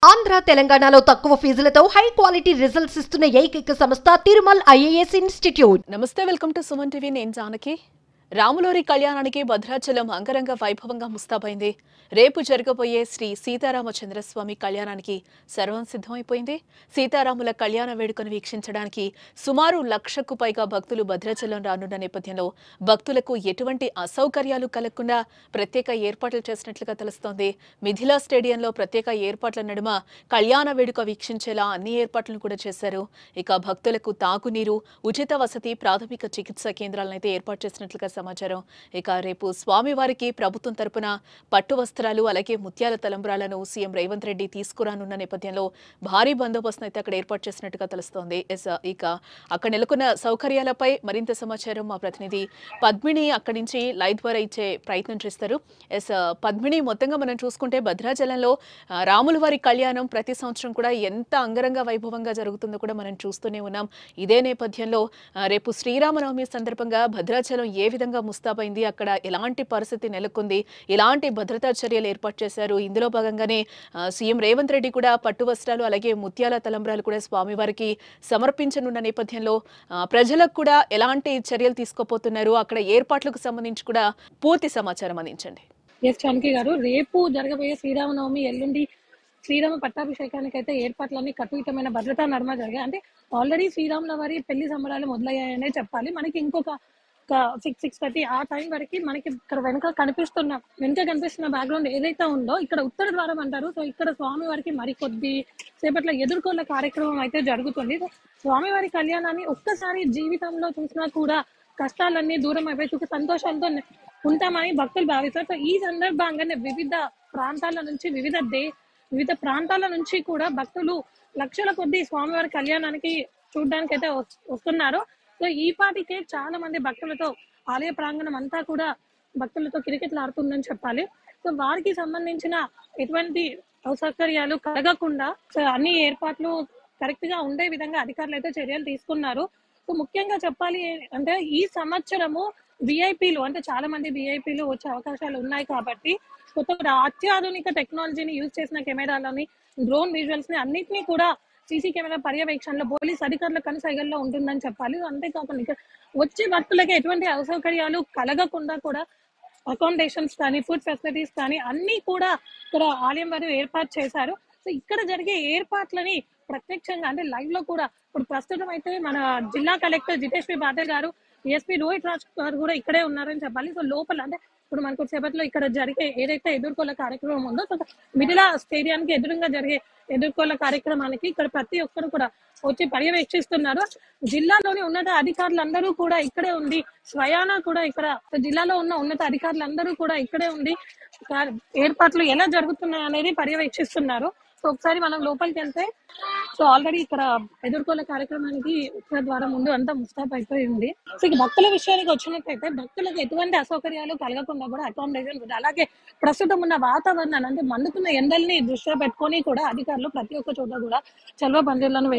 ఆంధ్ర తెలంగాణలో తక్కువ ఫీజులతో high quality results ఇస్తున్న ఏకైక సంస్థ తిరుమల్ ఐఏఎస్ ఇన్స్టిట్యూట్. నమస్తే, వెల్కమ్ టు సుమన్ టీవీ. నేను జానకి. రాములూరి కళ్యాణానికి భద్రాచలం అంగరంగ వైభవంగా ముస్తాబైంది. రేపు జరగబోయే శ్రీ సీతారామచంద్రస్వామి కళ్యాణానికి సర్వం సిద్ధమైపోయింది. సీతారాముల కళ్యాణ వేడుకను వీక్షించడానికి సుమారు 1,00,000కు పైగా భక్తులు భద్రాచలం రానున్న నేపథ్యంలో భక్తులకు ఎటువంటి అసౌకర్యాలు కలగకుండా ప్రత్యేక ఏర్పాట్లు చేసినట్లుగా తెలుస్తోంది. మిథిలా స్టేడియంలో ప్రత్యేక ఏర్పాట్ల నడుమ కళ్యాణ వేడుక వీక్షించేలా అన్ని ఏర్పాట్లను కూడా చేశారు. ఇక భక్తులకు తాగునీరు, ఉచిత వసతి, ప్రాథమిక చికిత్సా కేంద్రాలను అయితే ఏర్పాటు చేసినట్లుగా సమాచారం. ఇక రేపు స్వామివారికి ప్రభుత్వం తరపున పట్టు వస్త్రాలు, అలాగే ముత్యాల తలంబ్రాలను సీఎం రేవంత్ రెడ్డి తీసుకురానున్న నేపథ్యంలో భారీ బందోబస్తును అయితే అక్కడ ఏర్పాటు చేసినట్టుగా తెలుస్తోంది. ఇక అక్కడ నెలకొన్న సౌకర్యాలపై మరింత సమాచారం మా ప్రతినిధి పద్మిని అక్కడి నుంచి లైవ్ ద్వారా ఇచ్చే ప్రయత్నం చేస్తారు. పద్మిని, మొత్తంగా మనం చూసుకుంటే భద్రాచలంలో రాముల వారి కళ్యాణం ప్రతి సంవత్సరం కూడా ఎంత అంగరంగ వైభవంగా జరుగుతుందో కూడా మనం చూస్తూనే ఉన్నాం. ఇదే నేపథ్యంలో రేపు శ్రీరామనవమి సందర్భంగా భద్రాచలం ఏ విధంగా ముస్తాబైంది, అక్కడ ఎలాంటి పరిస్థితి నెలకొంది, ఎలాంటి భద్రతా చర్యలు ఏర్పాటు చేశారు, ఇందులో భాగంగానే సీఎం రేవంత్ రెడ్డి కూడా పట్టు వస్త్రాలు, అలాగే ముత్యాల తలంబ్రాలు కూడా స్వామివారికి సమర్పించనున్న నేపథ్యంలో ప్రజలకు కూడా ఎలాంటి చర్యలు తీసుకోపోతున్నారు, అక్కడ ఏర్పాట్లకు సంబంధించి కూడా పూర్తి సమాచారం అందించండి. ఎస్ చానకి గారు, రేపు జరగబోయే శ్రీరామనవమి, ఎల్లుండి శ్రీరామ పట్టాభిషేకానికి అయితే ఏర్పాట్లన్నీ కట్టుదిట్టమైన భద్రతా నడుమ జరిగాయి. అంటే ఆల్రెడీ శ్రీరాముల వారి పెళ్లి సంబరాలు మొదలయ్యాయనే చెప్పాలి. మనకి ఇంకొక 6:30 ఆ టైం వరకు మనకి ఇక్కడ వెనక కనిపిస్తున్న బ్యాక్గ్రౌండ్ ఏదైతే ఉందో ఇక్కడ ఉత్తర ద్వారం అంటారు. సో ఇక్కడ స్వామివారికి మరికొద్ది సేపట్లో ఎదుర్కొన్న కార్యక్రమం అయితే జరుగుతుంది. స్వామివారి కళ్యాణాన్ని ఒక్కసారి జీవితంలో చూసినా కూడా కష్టాలన్నీ దూరం అయిపోయి సుఖ సంతోషాలతో ఉంటామని భక్తులు భావిస్తారు. సో ఈ సందర్భంగానే వివిధ ప్రాంతాల నుంచి కూడా భక్తులు లక్షల కొద్ది స్వామివారి కళ్యాణానికి చూడడానికి అయితే వస్తున్నారు. సో ఈ పాటికే చాలా మంది భక్తులతో ఆలయ ప్రాంగణం అంతా కూడా భక్తులతో కిటకిటలాడుతుందని చెప్పాలి. సో వారికి సంబంధించిన ఎటువంటి అసౌకర్యాలు కలగకుండా సో అన్ని ఏర్పాట్లు కరెక్ట్ గా ఉండే విధంగా అధికారులు అయితే చర్యలు తీసుకున్నారు. సో ముఖ్యంగా చెప్పాలి అంటే ఈ సంవత్సరము విఐపీలు అంటే చాలా మంది విఐపీలు వచ్చే అవకాశాలు ఉన్నాయి కాబట్టి కొత్త అత్యాధునిక టెక్నాలజీని యూజ్ చేసిన కెమెరాలని, డ్రోన్ విజువల్స్ ని అన్నిటినీ కూడా సీసీ కెమెరా పర్యవేక్షణలో పోలీస్ అధికారుల కనుసైగల్లో ఉంటుందని చెప్పాలి. అంతేకాకుండా ఇక్కడ వచ్చే భక్తులకి ఎటువంటి అసౌకర్యాలు కలగకుండా కూడా అకామిడేషన్స్ కానీ, ఫుడ్ ఫెసిలిటీస్ కానీ అన్ని కూడా ఇక్కడ ఆలయం వారు ఏర్పాటు చేశారు. సో ఇక్కడ జరిగే ఏర్పాట్లని ప్రత్యక్షంగా అంటే లైవ్ లో కూడా ఇప్పుడు ప్రస్తుతం అయితే మన జిల్లా కలెక్టర్ జితేష్ పి పాటిల్ గారు, ఎస్పీ రోహిత్ రాజ్ గారు కూడా ఇక్కడే ఉన్నారని చెప్పాలి. సో లోపల అంటే ఇప్పుడు మనకు సేపట్లో ఇక్కడ జరిగే ఏదైతే ఎదుర్కోల కార్యక్రమం ఉందో సో మిథిలా స్టేడియానికి ఎదురుగా జరిగే ఎదుర్కోల కార్యక్రమానికి ఇక్కడ ప్రతి ఒక్కరు కూడా వచ్చి పర్యవేక్షిస్తున్నారు. జిల్లాలోని ఉన్నత అధికారులందరూ కూడా ఇక్కడే ఉండి స్వయానా కూడా ఇక్కడ జిల్లాలో ఉన్న ఉన్నత అధికారులందరూ కూడా ఇక్కడే ఉండి ఏర్పాట్లు ఎలా జరుగుతున్నాయి అనేది పర్యవేక్షిస్తున్నారు. సో ఒకసారి మనం లోపలికి వెళ్తే సో ఆల్రెడీ ఇక్కడ ఎదుర్కోల కార్యక్రమానికి ఉత్తర ద్వారం ముందు అంతా ముస్తాబ్ అయిపోయింది. సో ఇక భక్తుల విషయానికి వచ్చినట్టయితే భక్తులకు ఎటువంటి అసౌకర్యాలు కలగకుండా కూడా అకామిడేషన్ ఉంది. అలాగే ప్రస్తుతం ఉన్న వాతావరణాన్ని అంటే మండుతున్న ఎండల్ని దృష్టిలో పెట్టుకొని కూడా అధికారులు ప్రతి ఒక్క చోట కూడా చల్వ పందిర్లను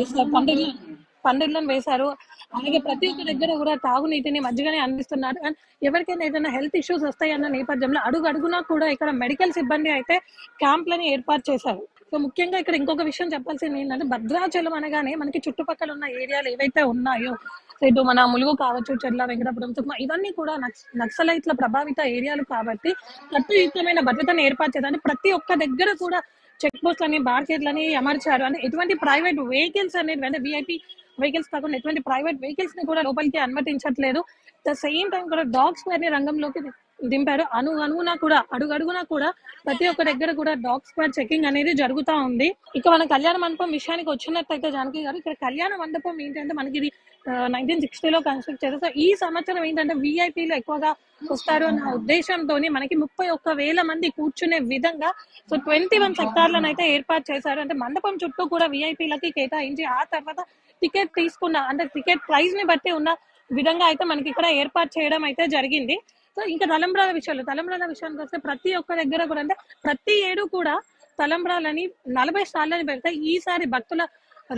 వేశారు. అలాగే ప్రతి ఒక్క దగ్గర కూడా తాగునీటిని మజ్జిగనే అందిస్తున్నారు. అండ్ ఎవరికైనా ఏదైనా హెల్త్ ఇష్యూస్ వస్తాయన్న నేపథ్యంలో అడుగునా కూడా ఇక్కడ మెడికల్ సిబ్బంది అయితే క్యాంప్లని ఏర్పాటు చేశారు. సో ముఖ్యంగా ఇక్కడ ఇంకొక విషయం చెప్పాల్సింది ఏంటంటే భద్రాచలం అనగానే మనకి చుట్టుపక్కల ఉన్న ఏరియాలు ఏవైతే ఉన్నాయో ఇటు మన ములుగు కావచ్చు, చెర్ల, వెంకటాపురం, సుక్మా ఇవన్నీ కూడా నక్సలైట్ల ప్రభావిత ఏరియాలు కాబట్టి కట్టుదిట్టమైన భద్రతను ఏర్పాటు చేయాలి. ప్రతి ఒక్క దగ్గర కూడా చెక్ పోస్ట్లని, బార్కెట్లని అమర్చారు. అంటే ఎటువంటి ప్రైవేట్ వెహికల్స్ అనేది అంటే విఐపి వెహికల్స్ కాకుండా ఎటువంటి ప్రైవేట్ వెహికల్స్ ని కూడా లోపలికి అనుమతించట్లేదు. ద సేమ్ టైం కూడా డాగ్ స్క్వాడ్ ని రంగంలోకి దింపారు. అడుగడుగునా కూడా ప్రతి ఒక్క దగ్గర కూడా డాగ్ స్క్వాడ్ చెకింగ్ అనేది జరుగుతూ ఉంది. ఇక మన కళ్యాణ మండపం విషయానికి వచ్చినట్టయితే జానకి గారు, ఇక్కడ కళ్యాణ మండపం ఏంటంటే మనకి ఇది 1960లో కన్స్ట్రక్ట్ చేశారు. సో ఈ సంవత్సరం ఏంటంటే విఐపీలు ఎక్కువగా వస్తారు అన్న ఉద్దేశంతో మనకి 31,000 మంది కూర్చునే విధంగా సో 21 సెక్టార్లను అయితే ఏర్పాటు చేశారు. అంటే మండపం చుట్టూ కూడా విఐపీలకి కేటాయించి ఆ తర్వాత టికెట్ తీసుకున్న అంటే టికెట్ ప్రైస్ ని బట్టి ఉన్న విధంగా అయితే మనకి ఇక్కడ ఏర్పాటు చేయడం అయితే జరిగింది. సో ఇంకా తలంబ్రాల విషయానికి వస్తే ప్రతి ఒక్క దగ్గర కూడా అంటే ప్రతి ఏడు కూడా తలంబ్రాలని 40 స్టాళ్ళని పెడతాయి. ఈసారి భక్తుల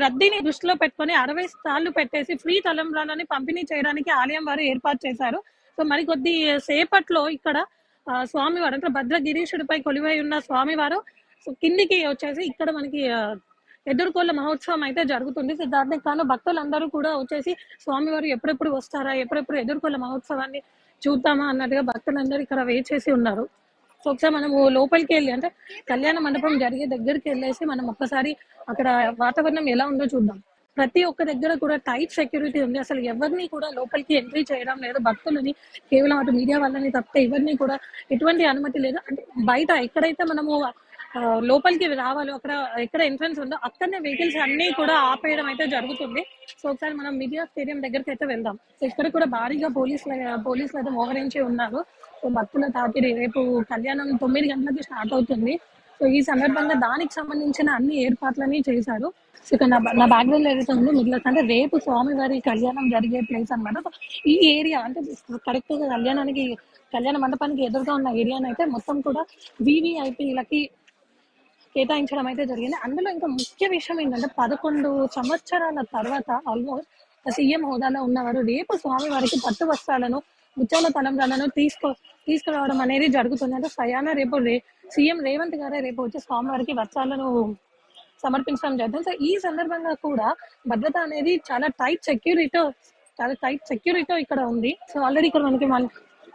రద్దీని దృష్టిలో పెట్టుకొని 60 స్టాళ్లు పెట్టేసి ఫ్రీ తలంబ్రాలని పంపిణీ చేయడానికి ఆలయం వారు ఏర్పాటు చేశారు. సో మరికొద్ది సేపట్లో ఇక్కడ స్వామివారు అంటే భద్రగిరీశుడిపై కొలువై ఉన్న స్వామివారు సో కిందికి వచ్చేసి ఇక్కడ మనకి ఎదుర్కోళ్ళ మహోత్సవం అయితే జరుగుతుంది. సో దానికి కాను భక్తులందరూ కూడా వచ్చేసి స్వామివారు ఎప్పుడెప్పుడు వస్తారా, ఎప్పుడెప్పుడు ఎదుర్కోళ్ళ మహోత్సవాన్ని చూద్దామా అన్నట్టుగా భక్తులందరూ ఇక్కడ వెయిట్ చేసి ఉన్నారు. సో ఒకసారి మనము లోపలికి వెళ్ళి అంటే కళ్యాణ మండపం జరిగే దగ్గరికి వెళ్ళేసి మనం ఒక్కసారి అక్కడ వాతావరణం ఎలా ఉందో చూద్దాం. ప్రతి ఒక్క దగ్గర కూడా టైట్ సెక్యూరిటీ ఉంది. అసలు ఎవరిని కూడా లోపలికి ఎంట్రీ చేయడం లేదు. భక్తులని కేవలం అటు మీడియా వాళ్ళని తప్పితే ఎవరిని కూడా ఎటువంటి అనుమతి లేదు. అంటే బయట ఎక్కడైతే మనము లోపలికి రావాలో అక్కడ ఎక్కడ ఎంట్రన్స్ ఉందో అక్కడనే వెహికల్స్ అన్ని కూడా ఆపేయడం అయితే జరుగుతుంది. సో ఒకసారి మనం మీడియా స్టేడియం దగ్గరికి అయితే వెళ్దాం. సో ఇక్కడ కూడా భారీగా పోలీసులు అయితే మోహరించి ఉన్నారు. సో భక్తుల తాకిడి రేపు కళ్యాణం 9 గంటలకి స్టార్ట్ అవుతుంది. సో ఈ సందర్భంగా దానికి సంబంధించిన అన్ని ఏర్పాట్లని చేశారు. సో ఇక్కడ నా బ్యాక్గ్రౌండ్ ఏదైతే ఉందో మిగిలిన అంటే రేపు స్వామివారి కళ్యాణం జరిగే ప్లేస్ అనమాట. సో ఈ ఏరియా అంటే కరెక్ట్ గా కళ్యాణ మండపానికి ఎదురుగా ఉన్న ఏరియాని అయితే మొత్తం కూడా వివిఐపీలకి కేటాయించడం అయితే జరిగింది. అందులో ఇంకా ముఖ్య విషయం ఏంటంటే 11 సంవత్సరాల తర్వాత ఆల్మోస్ట్ సీఎం హోదాలో ఉన్నవారు రేపు స్వామివారికి పట్టు వస్త్రాలను ముత్యాల తలంబ్రాలను తీసుకురావడం అనేది జరుగుతుంది. అంటే స్వయాన రేపు సీఎం రేవంత్ గారే రేపు వచ్చి స్వామివారికి వస్త్రాలను సమర్పించడం జరుగుతుంది. సో ఈ సందర్భంగా కూడా భద్రత అనేది చాలా టైట్ సెక్యూరిటీతో ఇక్కడ ఉంది. సో ఆల్రెడీ ఇక్కడ మనకి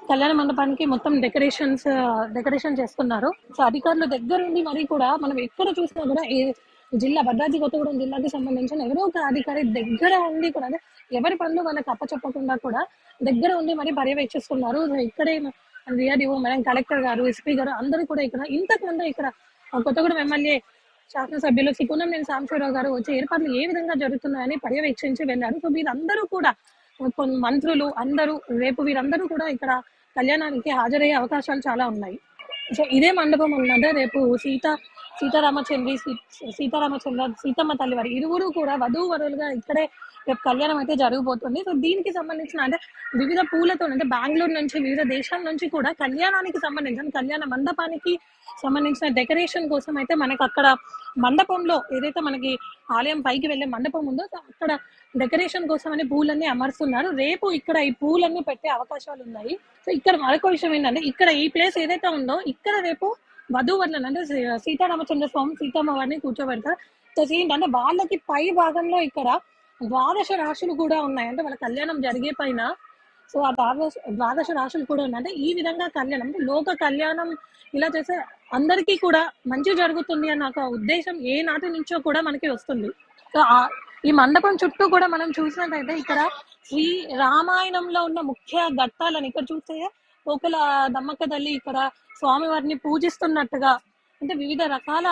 కళ్యాణ మండపానికి మొత్తం డెకరేషన్ చేస్తున్నారు. సో అధికారుల దగ్గర ఉండి మరి కూడా మనం ఎక్కడ చూసినా కూడా భద్రాద్రి కొత్తగూడెం జిల్లాకి సంబంధించిన ఎవరో ఒక అధికారి దగ్గర ఉండి కూడా ఎవరి పనులు వాళ్ళకి అప్పచెప్పకుండా కూడా దగ్గర ఉండి మరి పర్యవేక్షిస్తున్నారు. ఇక్కడే డిఆర్డీఓ మేడం, కలెక్టర్ గారు, ఎస్పీ గారు అందరూ కూడా ఇంతకు ముందు ఇక్కడ కొత్తగూడెం ఎమ్మెల్యే శాసనసభ్యులు సికునంనేని సాంబశివరావు గారు వచ్చే ఏర్పాట్లు ఏ విధంగా జరుగుతున్నాయని పర్యవేక్షించి వెళ్ళారు. సో వీరందరూ కూడా మంత్రులు అందరూ రేపు వీరందరూ కూడా ఇక్కడ కళ్యాణానికి హాజరయ్యే అవకాశాలు చాలా ఉన్నాయి. సో ఇదే మండపం ఉన్నదే రేపు సీతమ్మ తల్లి వారి ఇరువురు కూడా వధూవరులుగా ఇక్కడే రేపు కళ్యాణం అయితే జరగబోతుంది. సో దీనికి సంబంధించిన అంటే వివిధ పూలతో అంటే బెంగళూరు నుంచి వివిధ దేశాల నుంచి కూడా కళ్యాణానికి సంబంధించిన కళ్యాణ మండపానికి సంబంధించిన డెకరేషన్ కోసం అయితే మనకి అక్కడ మండపంలో ఏదైతే మనకి ఆలయం పైకి వెళ్లే మండపం ఉందో అక్కడ డెకరేషన్ కోసం అని పూలన్నీ అమరుస్తున్నారు. రేపు ఇక్కడ ఈ పూలన్నీ పెట్టే అవకాశాలు ఉన్నాయి. సో ఇక్కడ మరొక విషయం ఏంటంటే ఇక్కడ ఈ ప్లేస్ ఏదైతే ఉందో ఇక్కడ రేపు వధూవరులను అంటే సీతారామచంద్ర స్వామి సీతమ్మ వారిని కూర్చోబెడతారు. సో ఏంటంటే వాళ్ళకి పై భాగంలో ఇక్కడ 12 రాశులు కూడా ఉన్నాయి. అంటే వాళ్ళ కళ్యాణం జరిగే పైన సో ఆ 12 రాశులు కూడా ఉన్నాయి. అంటే ఈ విధంగా కళ్యాణం అంటే లోక కళ్యాణం ఇలా చేస్తే అందరికీ కూడా మంచి జరుగుతుంది అన్న ఒక ఉద్దేశం ఏ నాటి నుంచో కూడా మనకి వస్తుంది. సో ఈ మండపం చుట్టూ కూడా మనం చూసినట్టయితే ఇక్కడ శ్రీ రామాయణంలో ఉన్న ముఖ్య ఘట్టాలను ఇక్కడ చూస్తే ఒకల దమ్మక్క తల్లి ఇక్కడ స్వామివారిని పూజిస్తున్నట్టుగా అంటే వివిధ రకాల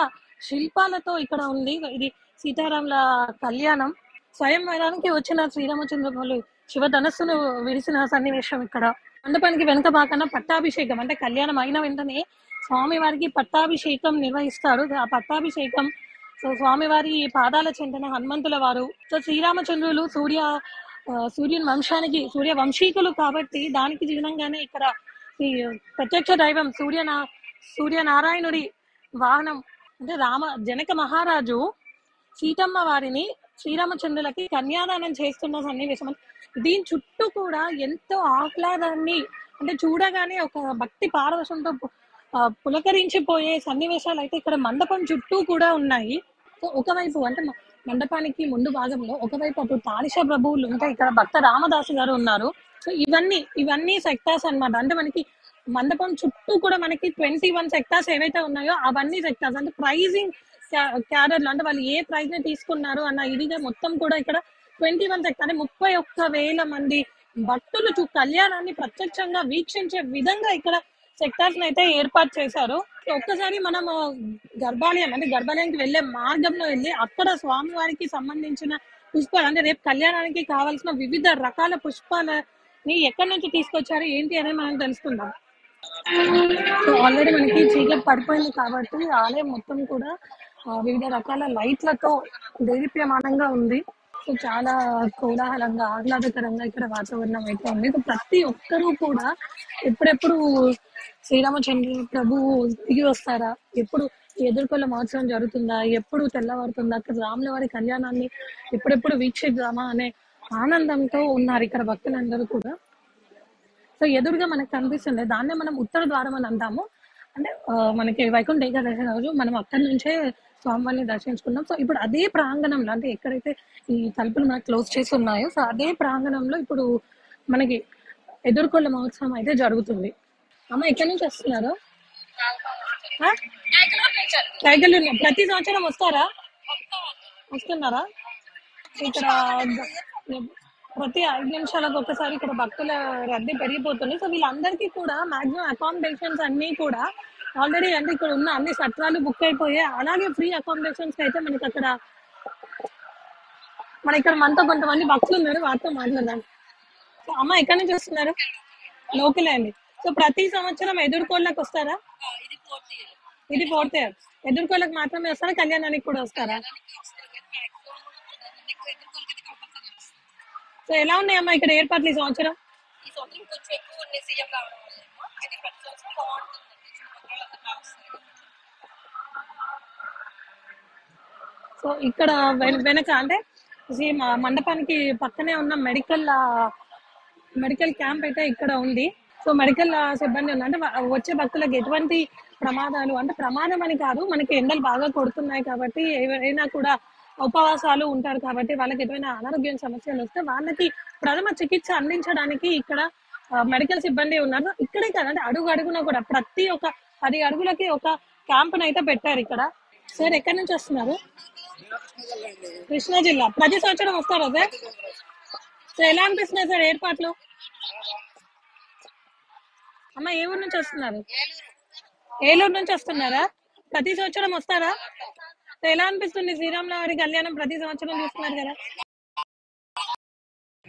శిల్పాలతో ఇక్కడ ఉంది. ఇది సీతారాముల కళ్యాణం. స్వయంవరానికి వచ్చిన శ్రీరామచంద్రులు శివధనస్సును విరిసిన సన్నివేశం ఇక్కడ. మండపానికి వెనుక భాగాన పట్టాభిషేకం అంటే కళ్యాణం అయిన వెంటనే స్వామివారికి పట్టాభిషేకం నిర్వహిస్తారు. ఆ పట్టాభిషేకం సో స్వామివారి పాదాల చెంతన హనుమంతుల వారు సో శ్రీరామచంద్రులు సూర్యుని సూర్య వంశీకులు కాబట్టి దానికి చిహ్నంగానే ఇక్కడ ఈ ప్రత్యక్ష దైవం సూర్యనారాయణుడి వాహనం అంటే జనక మహారాజు సీతమ్మ వారిని శ్రీరామచంద్రులకి కన్యాదానం చేస్తున్న సన్నివేశం. దీని చుట్టూ కూడా ఎంతో ఆహ్లాదాన్ని అంటే చూడగానే ఒక భక్తి పారవశంతో పులకరించిపోయే సన్నివేశాలు అయితే ఇక్కడ మండపం చుట్టూ కూడా ఉన్నాయి. సో ఒకవైపు అంటే మండపానికి ముందు భాగంలో ఒకవైపు అటు తానిష ప్రభువులు ఇంకా ఇక్కడ భక్త రామదాసు గారు ఉన్నారు. సో ఇవన్నీ సెక్టార్స్ అన్నమాట. అంటే మనకి మండపం చుట్టూ కూడా మనకి 21 సెక్టార్స్ ఏవైతే ఉన్నాయో అవన్నీ సెక్టార్స్ అంటే ప్రైజింగ్ క్యాడర్లు అంటే వాళ్ళు ఏ ప్రైజ్ ని తీసుకున్నారు అన్న ఇదిగా మొత్తం కూడా ఇక్కడ 21 సెక్టార్ అంటే 31,000 మంది భక్తులు కళ్యాణాన్ని ప్రత్యక్షంగా వీక్షించే విధంగా ఇక్కడ సెక్టార్స్ అయితే ఏర్పాటు చేశారు. ఒక్కసారి మనం గర్భాలయానికి వెళ్లే మార్గంలో వెళ్ళి అక్కడ స్వామివారికి సంబంధించిన పుష్పాలు అంటే రేపు కళ్యాణానికి కావాల్సిన వివిధ రకాల పుష్పాలని ఎక్కడి నుంచి తీసుకొచ్చారు ఏంటి అనేది మనం తెలుసుకుందాం. సో ఆల్రెడీ మనకి చీకటి పడిపోయింది కాబట్టి ఆలయం మొత్తం కూడా వివిధ రకాల లైట్లతో దేదీప్యమానంగా ఉంది. సో చాలా కోలాహలంగా ఆహ్లాదకరంగా ఇక్కడ వాతావరణం అయితే ఉంది. సో ప్రతి ఒక్కరూ కూడా ఎప్పుడెప్పుడు శ్రీరామచంద్ర ప్రభు దిగి వస్తారా, ఎప్పుడు ఎదుర్కొల్ల మహోత్సవం జరుగుతుందా, ఎప్పుడు తెల్లవారుతుందా, అక్కడ రాముల వారి కళ్యాణాన్ని ఎప్పుడెప్పుడు వీక్షిద్దామా అనే ఆనందంతో ఉన్నారు ఇక్కడ భక్తులందరూ కూడా. సో ఎదురుగా మనకు కనిపిస్తుంది దాన్నే మనం ఉత్తర ద్వారం అని అంటాము. అంటే మనకి వైకుంఠ ఏకాదశి రోజు మనం అక్కడి నుంచే స్వామివారిని దర్శించుకున్నాం. సో ఇప్పుడు అదే ప్రాంగణంలో, అంటే ఎక్కడైతే ఈ తలుపులు మనకు క్లోజ్ చేసి ఉన్నాయో, సో అదే ప్రాంగణంలో ఇప్పుడు మనకి ఎదుర్కొల్ల మహోత్సవం అయితే జరుగుతుంది. అమ్మ ఎక్కడి నుంచి వస్తున్నారు? ఆ? కైకలూరు. ప్రతి సంవత్సరం వస్తున్నారా? ఇక్కడ ప్రతి 5 నిమిషాలకు ఒకసారి ఇక్కడ భక్తుల రద్దీ పెరిగిపోతుంది. సో వీళ్ళందరికీ కూడా మాక్సిమం అకామిడేషన్స్ అన్ని కూడా ఆల్రెడీ, అంటే ఇక్కడ ఉన్న అన్ని సత్రాలు బుక్ అయిపోయాయి. అలాగే ఫ్రీ అకామిడేషన్స్ అయితే మనకి అక్కడ ఇక్కడ మనతో కొంతమంది భక్తులు ఉన్నారు, వారితో మాట్లాడదాం. సో అమ్మ ఎక్కడి నుంచి వస్తున్నారు? లోకలే అండి. సో ప్రతి సంవత్సరం ఎదుర్కోళ్ళకి వస్తారా? ఇది 4th ఇయర్. ఎదుర్కోళ్ళకి మాత్రమే వస్తారా, కళ్యాణానికి కూడా వస్తారా? సో ఎలా ఉన్నాయమ్మా ఇక్కడ ఏర్పాట్లు ఈ సంవత్సరం? సో ఇక్కడ వెనక అంటే మండపానికి పక్కనే ఉన్న మెడికల్ క్యాంప్ అయితే ఇక్కడ ఉంది. సో మెడికల్ సిబ్బంది ఉంది. అంటే వచ్చే భక్తులకు ఎటువంటి ప్రమాదాలు, అంటే ప్రమాదం అని కాదు, మనకి ఎండలు బాగా కొడుతున్నాయి కాబట్టి ఎవరైనా కూడా ఉపవాసాలు ఉంటారు కాబట్టి వాళ్ళకి ఎటువంటి అనారోగ్యం సమస్యలు వస్తే వాళ్ళకి ప్రథమ చికిత్స అందించడానికి ఇక్కడ మెడికల్ సిబ్బంది ఉన్నారు. ఇక్కడే కాదంటే అడుగు అడుగున కూడా ప్రతి ఒక్క 10 అడుగులకి ఒక క్యాంప్ అయితే పెట్టారు ఇక్కడ. సార్ ఎక్కడి నుంచి వస్తున్నారు? కృష్ణా జిల్లా. ప్రతి సంవత్సరం వస్తారా సార్? సో ఎలా అనిపిస్తున్నాయి సార్ ఏర్పాట్లు? అమ్మ ఏ ఊరు నుంచి వస్తున్నారు? ఏలూరు నుంచి వస్తున్నారా? ప్రతి సంవత్సరం వస్తారా? సో ఎలా అనిపిస్తుంది శ్రీరాముల వారి కళ్యాణం ప్రతి సంవత్సరం చూస్తున్నారు కదా?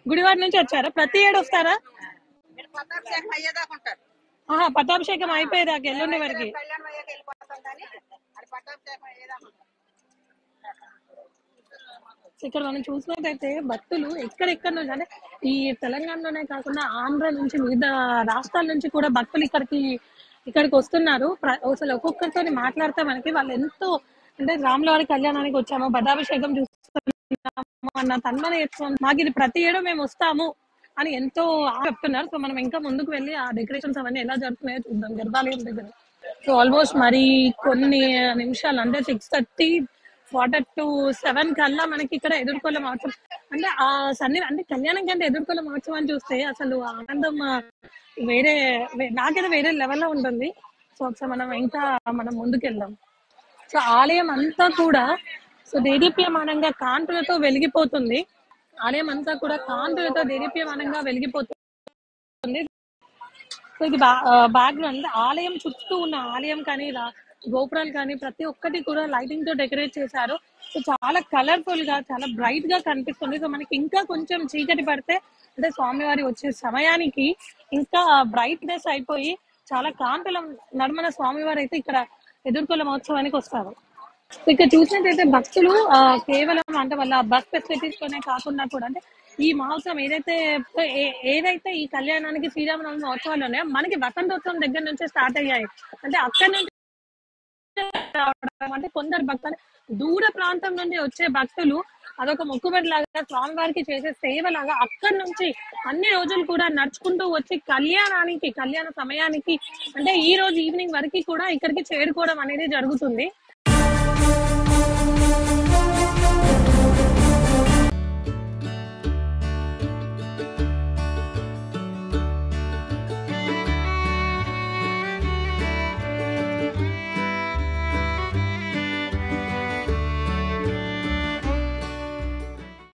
గుడివాడ నుంచి వచ్చారా? ప్రతి ఏడు వస్తారా? పట్టాభిషేకం అయిపోయేదాకా ఎల్లుండి వరకు. ఇక్కడ మనం చూసినట్టయితే భక్తులు ఎక్కడెక్కడ నుంచి, అంటే ఈ తెలంగాణలోనే కాకుండా ఆంధ్ర నుంచి, వివిధ రాష్ట్రాల నుంచి కూడా భక్తులు ఇక్కడికి వస్తున్నారు. అసలు ఒక్కొక్కరితో మాట్లాడితే మనకి వాళ్ళు ఎంతో, అంటే రాముల వారి కళ్యాణానికి వచ్చాము, పట్టాభిషేకం చూస్తున్నాము అన్న తన్మయత్వం, మాకు ఇది ప్రతి ఏడు మేము వస్తాము అని ఎంతో చెప్తున్నారు. సో మనం ఇంకా ముందుకు వెళ్ళి ఆ డెకరేషన్స్ అవన్నీ ఎలా జరుగుతున్నాయో చూద్దాం గర్భాలయం దగ్గర. సో ఆల్మోస్ట్ మరి కొన్ని నిమిషాలు, అంటే 6:30 7 కల్లా మనకి ఇక్కడ ఎదుర్కొల్ల మహోత్సవం, అంటే ఆ అంటే కళ్యాణం కంటే ఎదుర్కొల్ల మహోత్సవాన్ని చూస్తే అసలు ఆనందం నాకైతే వేరే లెవెల్లో ఉంటుంది. సో ఒకసారి మనం ముందుకెళ్దాం. సో ఆలయం అంతా కూడా సో దేదీప్యమానంగా కాంతులతో వెలిగిపోతుంది. ఆలయం అంతా కూడా కాంతులతో దేదీప్యమానంగా వెలిగిపోతుంది. సో ఇది బ్యాక్గ్రౌండ్. ఆలయం చుట్టూ ఉన్న ఆలయం కానీ గోపురాలు కానీ ప్రతి ఒక్కటి కూడా లైటింగ్ తో డెకరేట్ చేశారు. సో చాలా కలర్ఫుల్ గా, చాలా బ్రైట్ గా కనిపిస్తుంది. సో మనకి ఇంకా కొంచెం చీకటి పడితే, అంటే స్వామివారి వచ్చే సమయానికి ఇంకా బ్రైట్నెస్ అయిపోయి చాలా కాంతుల నడుమన స్వామివారు అయితే ఇక్కడ ఎదుర్కొల్ల మహోత్సవానికి వస్తారు. ఇక్కడ చూసినట్టయితే భక్తులు కేవలం అంటే వాళ్ళ బస్ ఫెసిలిటీస్ తోనే కాకుండా కూడా, అంటే ఈ మహోత్సవం ఏదైతే ఈ కళ్యాణానికి శ్రీరామనవమి మహోత్సవాలు ఉన్నాయో మనకి వసంతోత్సవం దగ్గర నుంచే స్టార్ట్ అయ్యాయి. అంటే అక్కడి నుంచి అంటే కొందరు భక్తులు దూర ప్రాంతం నుండి వచ్చే భక్తులు అదొక మొక్కుబడి లాగా, స్వామివారికి చేసే సేవ లాగా అక్కడి నుంచి అన్ని రోజులు కూడా నడుచుకుంటూ వచ్చి కళ్యాణ సమయానికి, అంటే ఈ రోజు ఈవినింగ్ వరకు కూడా ఇక్కడికి చేరుకోవడం అనేది జరుగుతుంది.